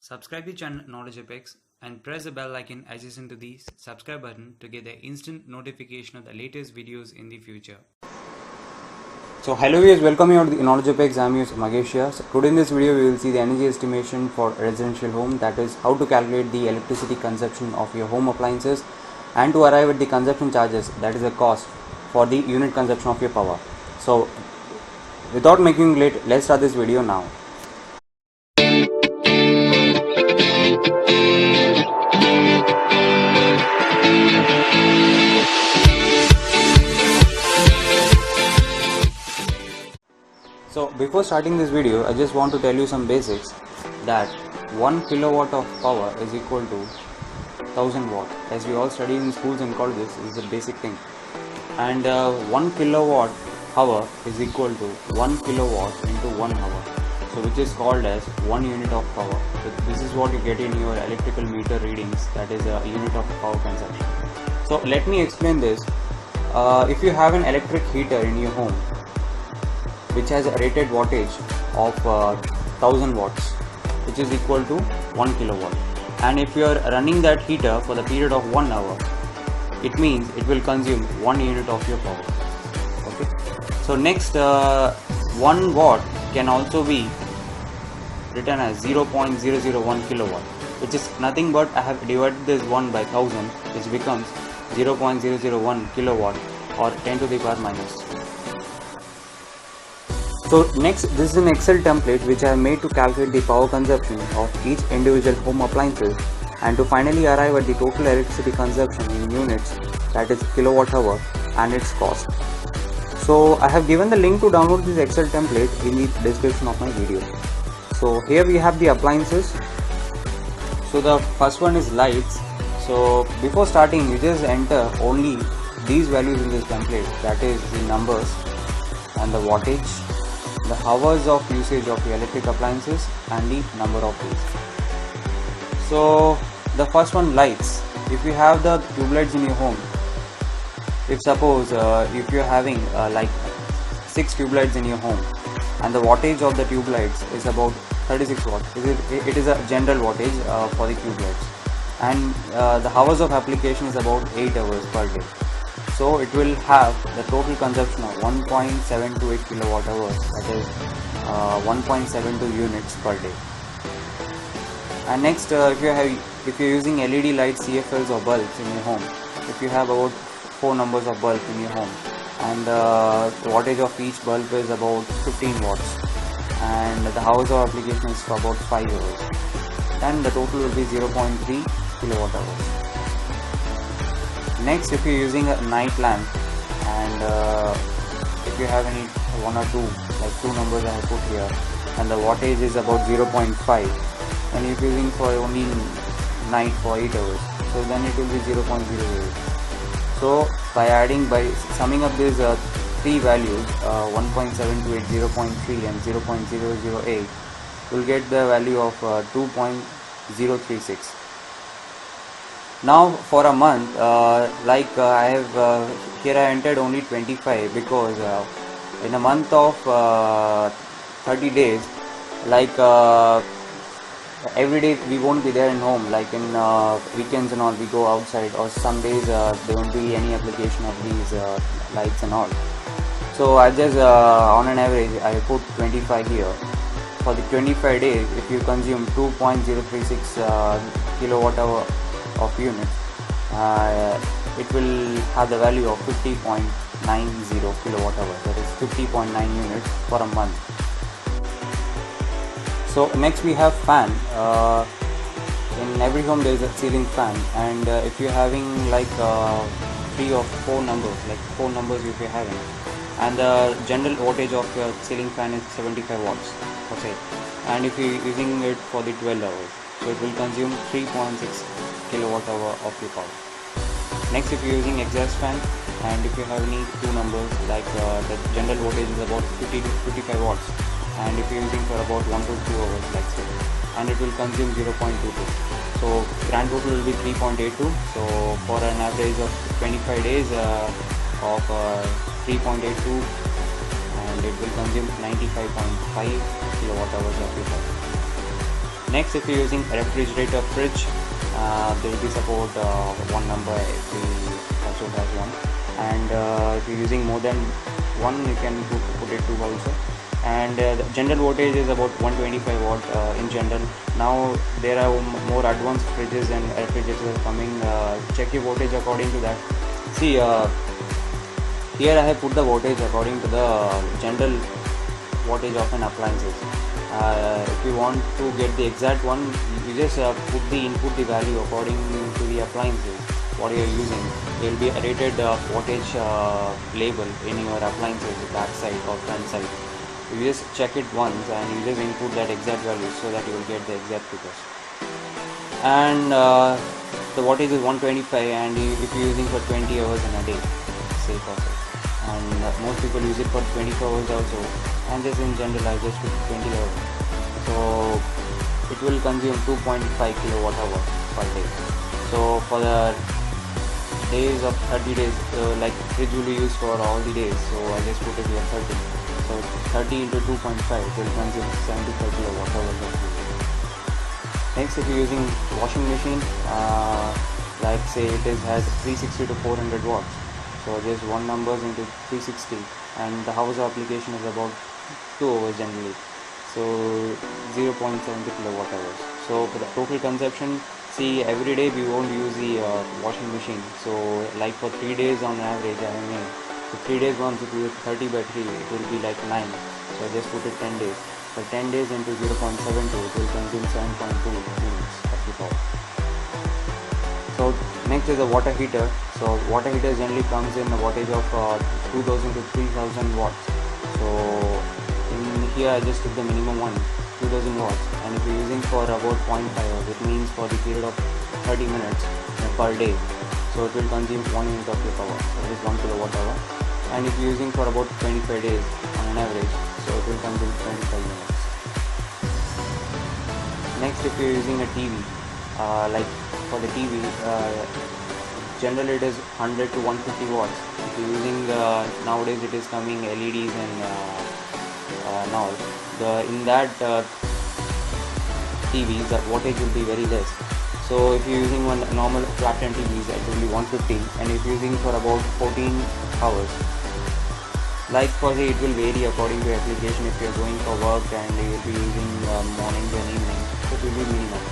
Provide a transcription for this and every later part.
Subscribe the channel Knowledge Apex and press the bell icon adjacent to the subscribe button to get the instant notification of the latest videos in the future. So hello viewers, welcome you to the Knowledge Apex. I am your Magesh here. So today in this video we will see the energy estimation for residential home, that is how to calculate the electricity consumption of your home appliances and to arrive at the consumption charges, that is the cost for the unit consumption of your power. So without making late, let's start this video now. So before starting this video, I just want to tell you some basics, that 1 kilowatt of power is equal to 1000 watt. As we all study in schools and colleges, this is a basic thing. And 1 kilowatt hour is equal to 1 kilowatt into 1 hour. So which is called as 1 unit of power. So this is what you get in your electrical meter readings, that is a unit of power consumption. So let me explain this. If you have an electric heater in your home, which has a rated wattage of 1000 watts, which is equal to 1 kilowatt, and if you are running that heater for the period of 1 hour, it means it will consume 1 unit of your power. Okay, so next 1 watt can also be written as 0.001 kilowatt, which is nothing but I have divided this 1 by 1000, which becomes 0.001 kilowatt or 10 to the power minus. So next, this is an Excel template which I have made to calculate the power consumption of each individual home appliances and to finally arrive at the total electricity consumption in units, that is kilowatt hour, and its cost. So I have given the link to download this Excel template in the description of my video. So here we have the appliances. So the first one is lights. So before starting, you just enter only these values in this template, that is the numbers and the wattage, the hours of usage of the electric appliances, and the number of days. So the first one, lights. If you have the tube lights in your home, if suppose if you are having like 6 tube lights in your home and the wattage of the tube lights is about 36 watts, it is a general wattage for the tube lights, and the hours of application is about 8 hours per day. So it will have the total consumption of 1.728 kilowatt hours, that is 1.72 units per day. And next, if you're using LED light CFLs or bulbs in your home, if you have about 4 numbers of bulbs in your home, and the wattage of each bulb is about 15 watts, and the hours of application is for about 5 hours, then the total will be 0.3 kilowatt hours. Next, if you're using a night lamp, and if you have any 1 or 2, like 2 numbers I have put here, and the wattage is about 0.5, and if you're using for only night for 8 hours, so then it will be 0.08. So by summing up these 3 values, 1.728, 0.3 and 0.008, we'll get the value of 2.036. Now for a month, I have here I entered only 25, because in a month of 30 days, every day we won't be there in home, like in weekends and all, we go outside, or some days there won't be any application of these lights and all. So I just on an average I put 25 here. For the 25 days, if you consume 2.036 kilowatt hour of units, it will have the value of 50.90 kilowatt hour, that is 50.9 units for a month. So next we have fan. In every home there is a ceiling fan, and if you're having like 3 or 4 numbers, like 4 numbers if you're having, and the general wattage of your ceiling fan is 75 watts, okay, and if you're using it for the 12 hours, so it will consume 3.6 kilowatt hour of your power. Next, if you're using exhaust fan, and if you have any 2 numbers, like the general voltage is about 50 to 55 watts, and if you're using for about 1 to 2 hours, like so, and it will consume 0.22. So grand total will be 3.82. So for an average of 25 days of 3.82, and it will consume 95.5 kilowatt hours of your power. Next, if you're using refrigerator, fridge, there will be support one number, every household has one, and if you're using more than one, you can put it two also. And the general voltage is about 125 watt in general. Now there are more advanced fridges and refrigerators coming. Check your voltage according to that. See, here I have put the voltage according to the general wattage of an appliances. If you want to get the exact one, you just put the value according to the appliances what you are using. There will be a rated wattage label in your appliances back side or front side. You just check it once and you just input that exact value so that you will get the exact figures. And the wattage is 125, and if you're using for 20 hours in a day, safe also. And most people use it for 24 hours also, and just in general I just put 20 hours. So it will consume 2.5 kilowatt hour per day. So for the days of 30 days, like fridge will be used for all the days, so I just put it here 30. So 30 into 2.5 will consume 75 kilowatt hours of fuel. Next, if you're using washing machine, like say it has 360 to 400 watts. So just one numbers into 360, and the house application is about 2 hours generally. So 0.70 kilowatt hours. So for the total consumption, see, every day we won't use the washing machine. So like for 3 days on average, I mean, so 3 days once, if you use 30 by 3, it will be like 9. So I just put it 10 days. For 10 days into 0.72, it will consume 7.2 units of the power. So next is a water heater. So water heater generally comes in a wattage of 2000 to 3000 watts. So in here I just took the minimum one, 2000 watts, and if you're using for about 0.5 hours, it means for the period of 30 minutes per day. So it will consume 1 unit of your power, so it is 1 kilowatt hour. And if you're using for about 25 days on an average, so it will consume 25 units. Next, if you're using a TV, like for the TV, generally it is 100 to 150 watts. If you're using nowadays it is coming LEDs and now in that TVs, the wattage will be very less. So if you're using one normal flat pan TVs, it will be 150, and if you're using for about 14 hours, like for say, it will vary according to application. If you're going for work and you will be using mornings and evenings, it will be minimum.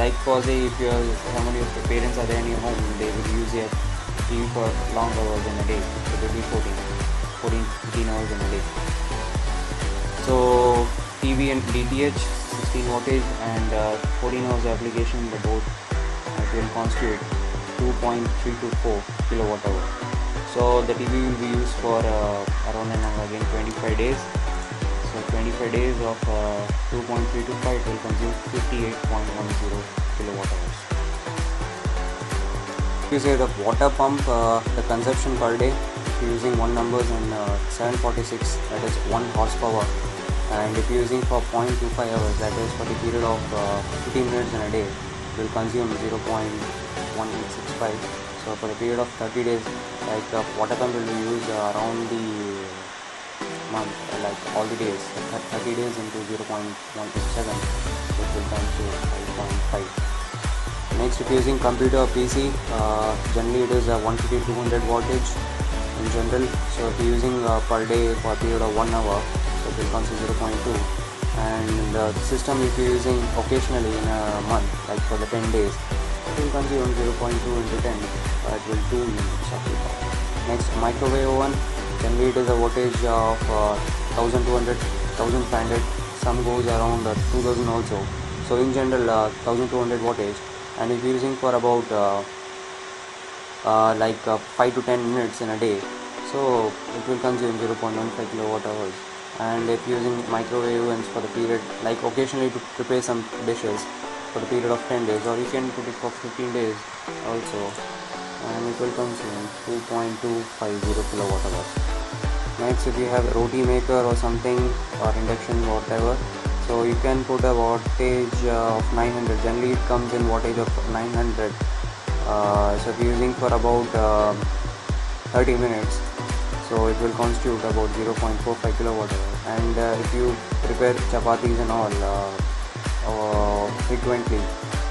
Like for say, if you're somebody of the parents are there in your home, they will use their TV for long hours in a day. It will be 15 hours in a day. So TV and DTH 16 wattage and 14 hours application, the both it will constitute 2.324 kilowatt hour. So the TV will be used for around and again 25 days. So 25 days of 2.325, it will consume 58.10 kilowatt hours. If you say the water pump, the consumption per day, if you're using one numbers and 746, that is 1 horsepower. And if you're using for 0.25 hours, that is for the period of 15 minutes in a day, it will consume 0.1865. So for the period of 30 days, like water pump will be used around the month, like all the days, 30 days into 0.187, so it will come to 5.5. Next, if you're using computer or PC, generally it is 150 to 200 wattage in general. So if you're using per day for a period of 1 hour, so it will come to 0.2. And the system, if you're using occasionally in a month, like for the 10 days, it will consume 0.2 into 10, it will 2 units of the power. Next, microwave oven, generally it is a wattage of 1200, 1500, some goes around 2000 also. So in general 1200 wattage, and if you're using for about 5 to 10 minutes in a day, so it will consume 0.15 kilowatt hours. And if you're using microwave ovens for the period, like occasionally to prepare some dishes for the period of 10 days, or you can put it for 15 days also, and it will consume 2.250 kilowatt hours. Next, if you have a roti maker or something, or induction, whatever, so you can put a wattage of 900. Generally it comes in wattage of 900. So if you're using for about 30 minutes, so it will constitute about 0.45 kilowatt hour. And if you prepare chapatis and all, frequently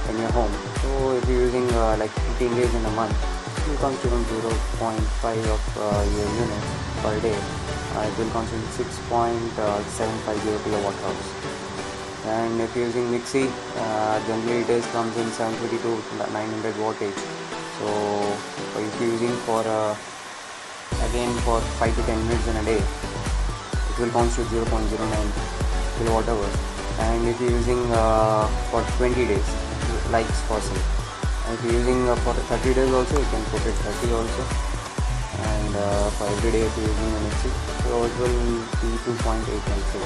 in your home. So if you're using like 15 days in a month, it will consume 0.5 of your units per day. It will consume 6.750 kilowatt hours. And if you're using mixie, generally it comes in 720 to 900 wattage. So if you're using for again for 5 to 10 minutes in a day, it will constitute 0.09 kilowatt hours. And if you're using for 20 days, likes for say, and if you're using for 30 days also, you can put it 30 also. And for every day if you're using a mixie, so it will be 2.816.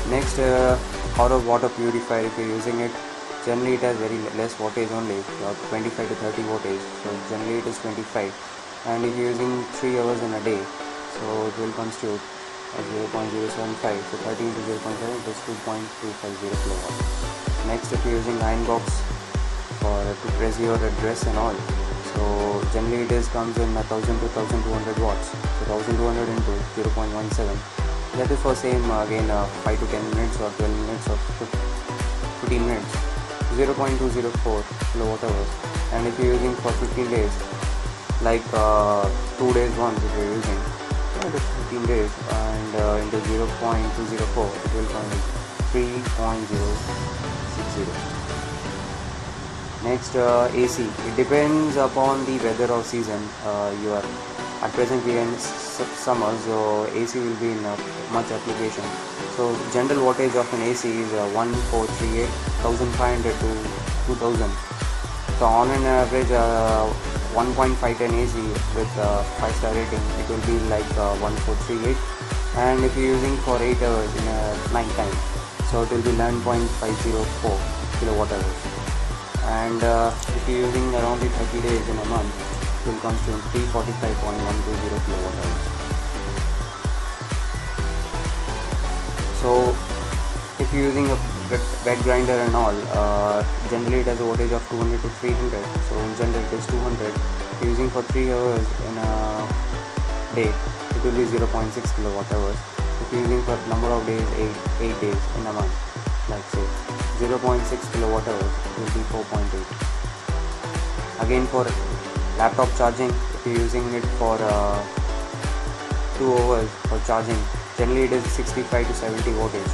Next, auto water purifier, if you're using it, generally it has very less wattage only, 25 to 30 wattage, so generally it is 25. And if you're using 3 hours in a day, so it will constitute 0.075, so 30 into 0.7 is 2.250 kilowatt. Next, if you're using iron box for to press your dress and all, so generally it comes in 1000 to 1200 watts, so 1200 into 0.17, that is for same again 5 to 10 minutes or 12 minutes or 15 minutes, 0.204 kilowatt hours. And if you're using for 15 days, like 2 days once if you're using, it is 15 days, and into 0.204, it will come 3.060. Next, AC. It depends upon the weather or season you are. At present we are in summer, so AC will be in much application. So general wattage of an AC is 1438, 1500 to 2000. So on an average 1.510 AC with 5-star rating, it will be like 1438. And if you're using for 8 hours in night time, so it will be 9.504 kilowatt hours. And if you're using around the 30 days in a month, it will consume 345.120 kilowatt hours. So if you're using a wet grinder and all, generally it has a voltage of 200 to 300, so in general it is 200. If you're using for 3 hours in a day, it will be 0.6 kilowatt hours. If you're using for number of days, 8 days in a month, like say 0.6 kilowatt hours, it will be 4.8. Again, for laptop charging, if you're using it for 2 hours for charging, generally it is 65 to 70 wattage,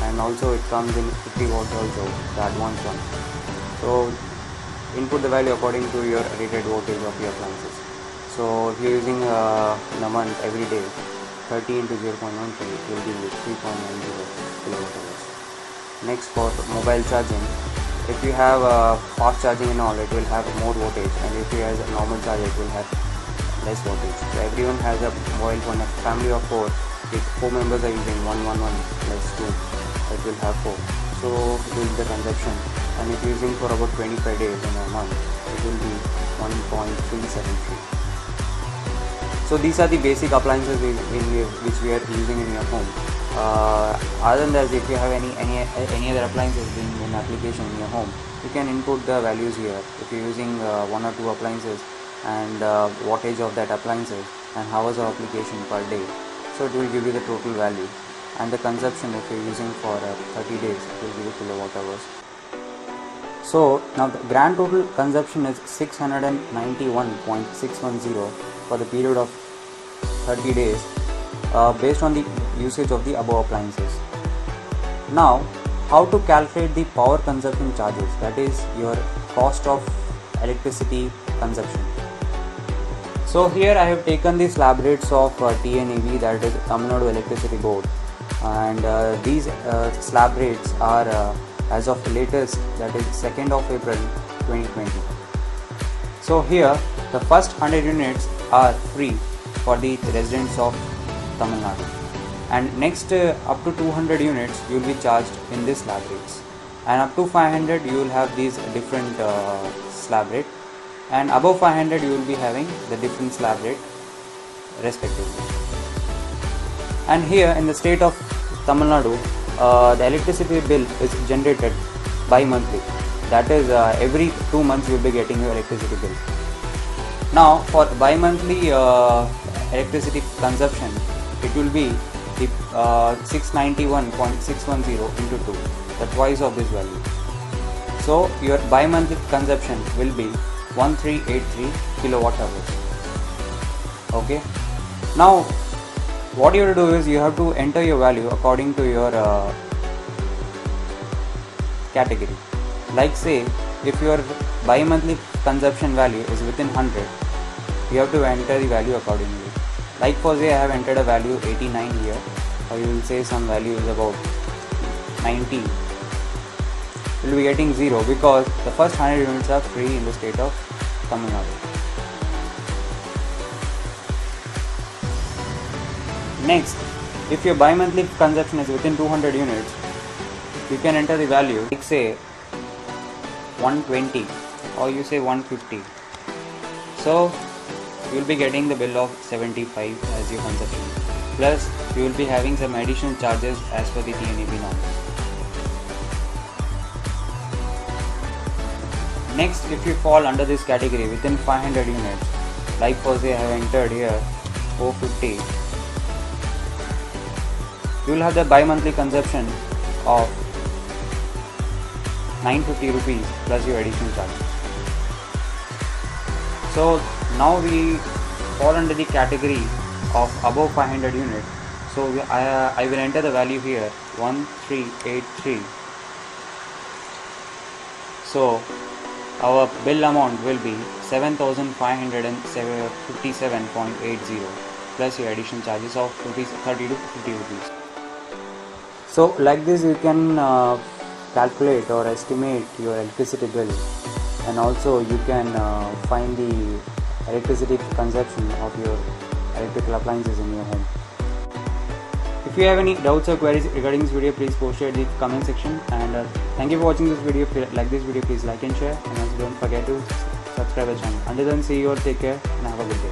and also it comes in 50 watts also, the advanced one. So input the value according to your rated voltage of your appliances. So if you're using in a month every day, 30 into 0.13, it will give you 3.90 kilowatt hours. Next, for mobile charging, if you have fast charging and all, it will have more voltage, and if you have a normal charger, it will have less voltage. So everyone has a mobile phone. A family of 4, if 4 members are using 111 plus 2, it will have 4. So it will be the consumption. And if using for about 25 days in a month, it will be 1.373. So these are the basic appliances which we are using in your home. Other than that, if you have any other appliances in application in your home, you can input the values here. If you're using 1 or 2 appliances, and wattage of that appliances and hours of application per day, so it will give you the total value, and the consumption if you're using for 30 days, it will give you kilowatt hours. So now the grand total consumption is 691.610 for the period of 30 days based on the usage of the above appliances. Now, how to calculate the power consumption charges, that is your cost of electricity consumption. So here I have taken the slab rates of TNEB, that is Tamil Nadu Electricity Board, and these slab rates are as of latest, that is 2nd of April 2020. So here the first 100 units are free for the residents of Tamil Nadu, and next up to 200 units you will be charged in this slab rates, and up to 500 you will have these different slab rate, and above 500 you will be having the different slab rate respectively. And here in the state of Tamil Nadu, the electricity bill is generated bi-monthly, that is every 2 months you will be getting your electricity bill. Now for bi-monthly electricity consumption, it will be 691.610 into 2, the twice of this value. So your bi-monthly consumption will be 1383 kilowatt hours. Okay. Now what you have to do is you have to enter your value according to your category. Like say if your bi-monthly consumption value is within 100, you have to enter the value accordingly. Like for say I have entered a value 89 here, or you will say some value is about 90. You will be getting 0 because the first 100 units are free in the state of Tamil Nadu. Next, if your bi-monthly consumption is within 200 units, you can enter the value like say 120 or you say 150. So you will be getting the bill of 75 as your consumption. Plus you will be having some additional charges as per the TNEB norms. Next, if you fall under this category within 500 units, like for say I have entered here 450, you will have the bi-monthly consumption of 950 rupees plus your additional charges. So now we fall under the category of above 500 units. So I will enter the value here 1383. So our bill amount will be 7557.80 plus your additional charges of 30 to 50 rupees. So like this you can calculate or estimate your electricity bill, and also you can find the electricity consumption of your electrical appliances in your home. If you have any doubts or queries regarding this video, please post it in the comment section, and thank you for watching this video. If you like this video, please like and share, and also don't forget to subscribe the channel. Until then, see you all, take care and have a good day.